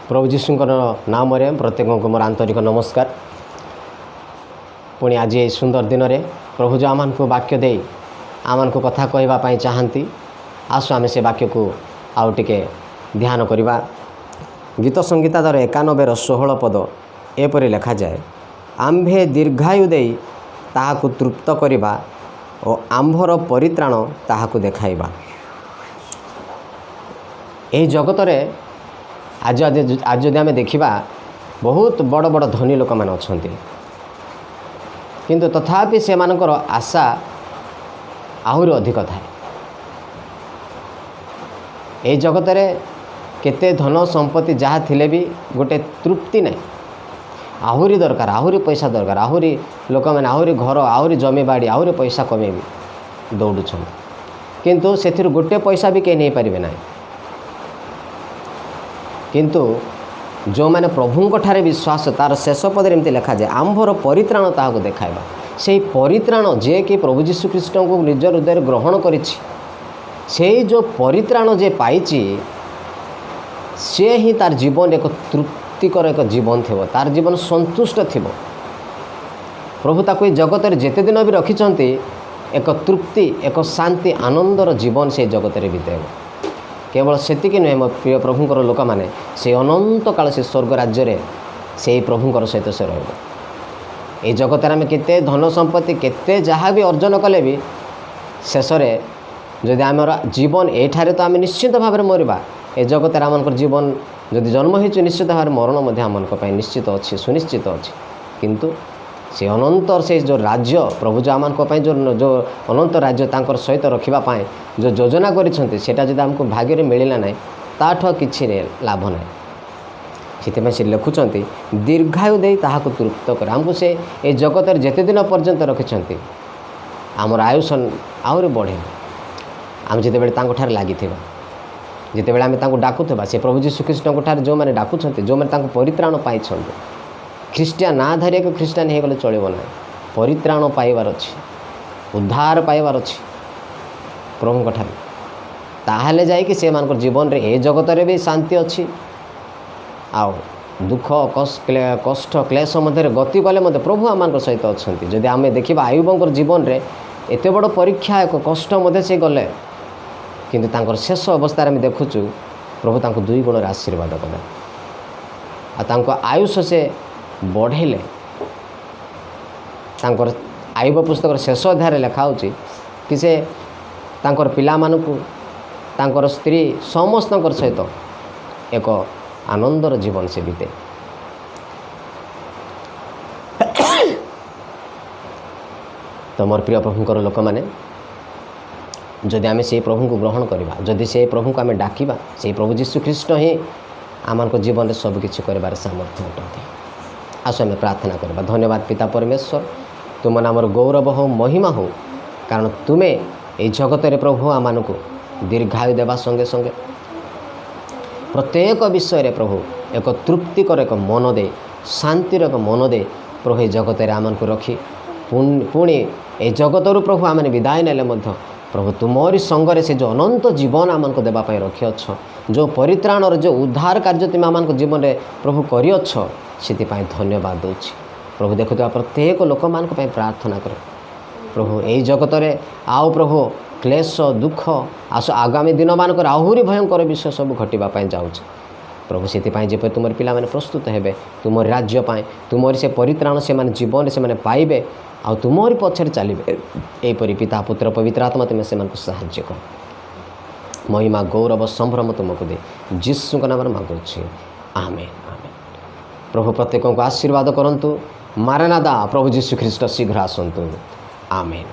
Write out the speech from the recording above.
प्रभु जीशुଙ୍କର नाम प्रत्येक को मोर आंतरिक नमस्कार। पुणी आज ये सुंदर दिन में प्रभु जो आम को वाक्य दे आम को कथा कहवाई चाहती आसु आम से वाक्य को आउ टिके ध्यान करवा। गीत संगीता दर 91 16 पद एपरि लिखा जाए, आम्भे दीर्घायु दे ताहाकु तृप्त करवा और आम्भर परित्राण ताहाकु देखाइबा। यही जगत रे आज जदि आम देखा बहुत बड़ बड़ धनी लोक मैंने अच्छा, किंतु तथापि से मानकर आशा आहरी अधिक थाए। ये जगत रे केते धन संपत्ति जहाँ थिले भी गोटे तृप्ति नहीं, आहरी दरकार, आहरी पैसा दरकार, आहरी लोक मैंने आहरी घर आहरी जमी बाड़ी आहरी पैसा कमे भी दौड़ुछन, किंतु से गोटे पैसा भी कहीं नहीं पारे ना। किंतु जो मैंने प्रभु ठारे विश्वास तार शेष पदे एमती लिखा जाए, आम्भर परित्राण ताहाकु देखाइबा। से परित्राण जे कि प्रभु जीशु ख्रीष्ट को निज हृदय ग्रहण करिछि, से जो परित्राण जे पाइछि से ही तार जीवन एक तृप्तिकर एक जीवन थी, तार जीवन संतुष्ट थी। प्रभु ताको जगत रे जेते दिन भी रखिछन्ति एक तृप्ति एक शांति आनंदर जीवन से जगत रे बिताइब। केवल सेतिकी नुहे मो प्रिय प्रभुंकर लोक मैंने से अनंत काल से स्वर्ग राज्य रे से प्रभुंकर सहित से रहिब। ए जगत आम केते धन संपत्ति केते जहाँ भी अर्जन कले भी शेष में जदि आमर जीवन एठारे तो आम निश्चित भाव में मरवा। ए जगत आमर जीवन जदि जन्म हो निश्चित भाव मरण आमक निश्चित अच्छी सुनिश्चित अच्छी, किंतु से अनंत से जो राज्य प्रभु जो आम जो अनंत राज्य तांकर सहित रखापी जो योजना करा जब आमको भाग्य मिलला ना ताठू किसी लाभ ना। से लिखुंट दीर्घायु दे ताहाकु तृप्त कर। आमको से ये जगत जेते दिन पर्यंत रखिंट आमर आयुष आहरी बढ़े। आम जिते बड़े लगी जिते बड़े आम डाकुवा से प्रभु जीशु ख्रीष्ट जो मैंने डाकुंट जो मैंने परित्राण पाई ख्रीस्टियान ना धरी एक ख्रीस्टियान हो गले चलो ना, परित्राण पाइबार अच्छी उद्धार पाइबार अच्छी प्रभु ठार, ताहले जाइए से मान जीवन रे ए जगत रे भी शांति अच्छी। आउ दुख कष्ट क्लेश मध्य गति कले मध्य प्रभु आम सहित अच्छा। जदि आम देखा आयुबर जीवन रे एत बड़ परीक्षा एक कष्ट मध्य से गले, किंतु शेष अवस्था आम देखुचु प्रभु तांको 2 गुण आशीर्वाद कले आ आयुष से बढ़ेले। आयुब पुस्तक शेष अध्याय लिखा हो कि से तांकर पिला मानकु तांकर स्त्री समस्त सहित एक आनंदर जीवन से बीते। तो मोर प्रिय प्रभुंकर लोक मैंने जदि आम से प्रभु को ग्रहण करवा, जदि से प्रभु को आम डाकिबा, से प्रभु जीशु ख्रीष्ट ही आम जीवन में सबकिछि कर सामर्थ्य अटंती। आसो आम प्रार्थना करवा। धन्यवाद पिता परमेश्वर, तुम नामर गौरव हो महिमा हो, कारण तुम्हें ये जगत रे प्रभु आम को दीर्घायु देवा संगे संगे प्रत्येक विषय रे प्रभु एक तृप्तिकर एक मन दे शांतिर एक मन दे प्रभु ये जगत रे आम को रखी पुणी ये जगत रु प्रभु आम विदाय नेले प्रभु तुमरी संगरे से जो अनंत जीवन आम को देवाई रखी अच्छ, जो परित्राण जो उद्धार कार्य तुम आम जीवन में प्रभु करछ, से धन्यवाद दूची प्रभु। देखुवा प्रत्येक लोक मान प्रार्थना कर प्रभु यही जगत रे आउ प्रभु क्लेश दुख आस आगामी दिन मानक आहरी भयंकर विषय सब घटवाई जाऊँ प्रभु। से जब तुम पिला माने प्रस्तुत हेबे तुम राज्य पाए तुम से परित्राण से माने जीवन से माने पाइबे आ तुमरी पछरे चलिए यहपरि पिता पुत्र पवित्र आत्मा तुम्हें से साहाय्य कर। महिमा गौरव संभ्रम तुमको दे जीशु नाम मांगुछि, आमेन आमेन। प्रभु प्रत्येक को आशीर्वाद करंतु। मारनादा प्रभु जीशु ख्रीष्ट शीघ्र आसंतु, आमेन।